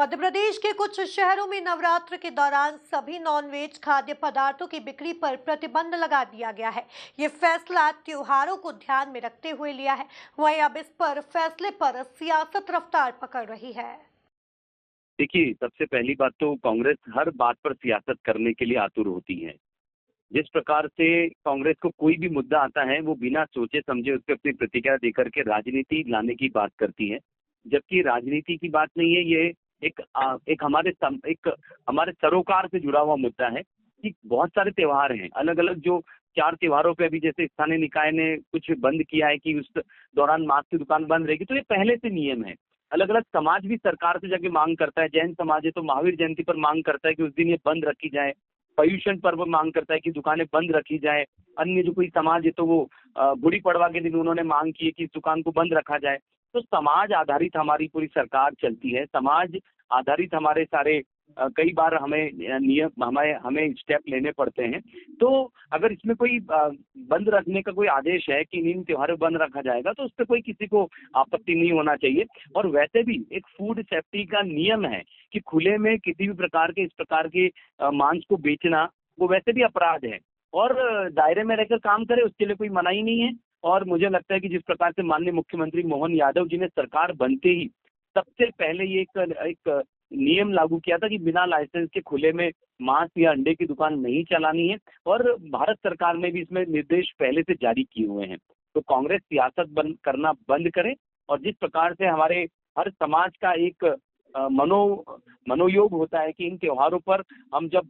मध्य प्रदेश के कुछ शहरों में नवरात्र के दौरान सभी नॉनवेज खाद्य पदार्थों की बिक्री पर प्रतिबंध लगा दिया गया है। ये फैसला त्योहारों को ध्यान में रखते हुए लिया है। वहीं अब इस पर फैसले पर सियासत रफ्तार पकड़ रही है। देखिए, सबसे पहली बात तो कांग्रेस हर बात पर सियासत करने के लिए आतुर होती है। जिस प्रकार से कांग्रेस को कोई भी मुद्दा आता है, वो बिना सोचे-समझे उस पे अपनी प्रतिक्रिया देकर के राजनीति लाने की बात करती है। जबकि राजनीति की बात नहीं है, ये एक हमारे सरोकार से जुड़ा हुआ मुद्दा है कि बहुत सारे त्योहार हैं, अलग-अलग जो 4 त्योहारों पे अभी जैसे स्थानीय निकाय ने कुछ बंद किया है कि उस दौरान मास्क की दुकान बंद रहेगी, तो ये पहले से नियम है। अलग-अलग समाज भी सरकार से जाके माँग करता है, जैन समाज है तो महावीर जयंती पर माँग करता है कि उस दिन ये बंद रखी जाए। पर्युषण पर्व मांग करता है कि दुकानें बंद रखी जाए। अन्य जो कोई समाज है तो वो गुड़ी पड़वा के दिन उन्होंने मांग की है कि इस दुकान को बंद रखा जाए। तो समाज आधारित हमारी पूरी सरकार चलती है। समाज आधारित हमारे सारे कई बार हमें स्टेप लेने पड़ते हैं। तो अगर इसमें कोई बंद रखने का कोई आदेश है कि इन त्योहारों बंद रखा जाएगा, तो उसपे कोई किसी को आपत्ति नहीं होना चाहिए। और वैसे भी एक फूड सेफ्टी का नियम है कि खुले में किसी भी प्रकार के इस प्रकार के मांस को बेचना वो वैसे भी अपराध है। और दायरे में रहकर काम करे उसके लिए कोई मनाही नहीं है। और मुझे लगता है कि जिस प्रकार से माननीय मुख्यमंत्री मोहन यादव जी ने सरकार बनते ही सबसे पहले ये एक नियम लागू किया था कि बिना लाइसेंस के खुले में मांस या अंडे की दुकान नहीं चलानी है। और भारत सरकार ने भी इसमें निर्देश पहले से जारी किए हुए हैं। तो कांग्रेस सियासत बंद करना बंद करे। और जिस प्रकार से हमारे हर समाज का एक मनोयोग होता है कि इन त्योहारों पर हम जब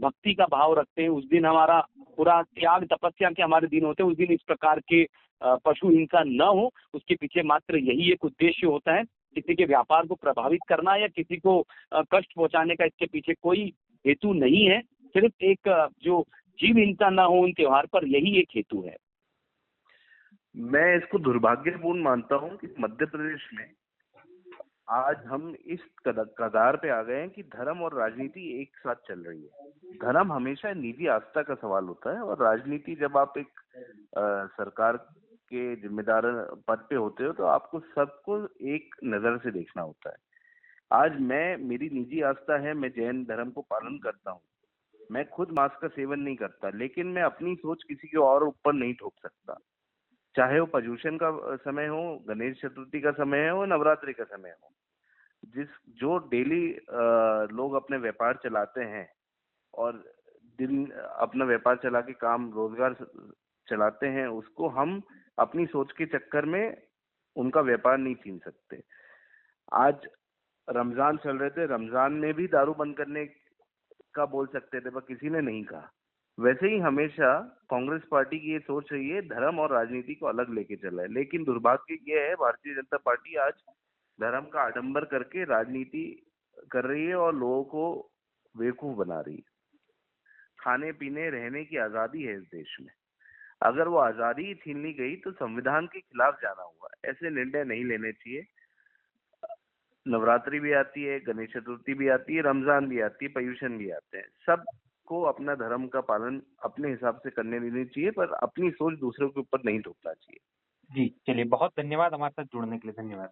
भक्ति का भाव रखते हैं, उस दिन हमारा पूरा त्याग तपस्या के हमारे दिन होते हैं। उस दिन इस प्रकार के पशु हिंसा न हो, उसके पीछे मात्र यही एक उद्देश्य होता है। किसी के व्यापार को प्रभावित करना या किसी को कष्ट पहुंचाने का इसके पीछे कोई हेतु नहीं है। सिर्फ एक जो जीव हिंसा ना हो उन त्योहार पर, यही एक हेतु है। मैं इसको दुर्भाग्यपूर्ण मानता हूं कि मध्य प्रदेश में आज हम इस कगार पे आ गए हैं कि धर्म और राजनीति एक साथ चल रही है। धर्म हमेशा निजी आस्था का सवाल होता है और राजनीति जब आप एक सरकार के जिम्मेदार पद पे होते हो तो आपको सबको एक नजर से देखना होता है। आज मेरी निजी आस्था है, मैं जैन धर्म को पालन करता हूँ। मैं खुद मांस का सेवन नहीं करता, लेकिन मैं अपनी सोच किसी के और ऊपर नहीं थोप सकता। चाहे वो पर्युषण का समय हो, गणेश चतुर्थी का समय हो, नवरात्रि का समय हो। जो डेली लोग अपने व्यापार चलाते हैं और दिन अपना व्यापार चला के काम रोजगार चलाते हैं, उसको हम अपनी सोच के चक्कर में उनका व्यापार नहीं छीन सकते। आज रमजान चल रहे थे, रमजान में भी दारू बंद करने का बोल सकते थे पर किसी ने नहीं कहा। वैसे ही हमेशा कांग्रेस पार्टी की ये सोच रही है धर्म और राजनीति को अलग लेके चला है, लेकिन दुर्भाग्य ये है भारतीय जनता पार्टी आज धर्म का आडंबर करके राजनीति कर रही है और लोगों को बेवकूफ बना रही है। खाने पीने रहने की आजादी है इस देश में, अगर वो आजादी छीन ली गई तो संविधान के खिलाफ जाना हुआ। ऐसे निर्णय नहीं लेने चाहिए। नवरात्रि भी आती है, गणेश चतुर्थी भी आती है, रमजान भी आती है, पर्युषण भी आते हैं। सबको अपना धर्म का पालन अपने हिसाब से करने देनी चाहिए, पर अपनी सोच दूसरों के ऊपर नहीं थोपना चाहिए। जी, चलिए बहुत धन्यवाद हमारे साथ जुड़ने के लिए, धन्यवाद।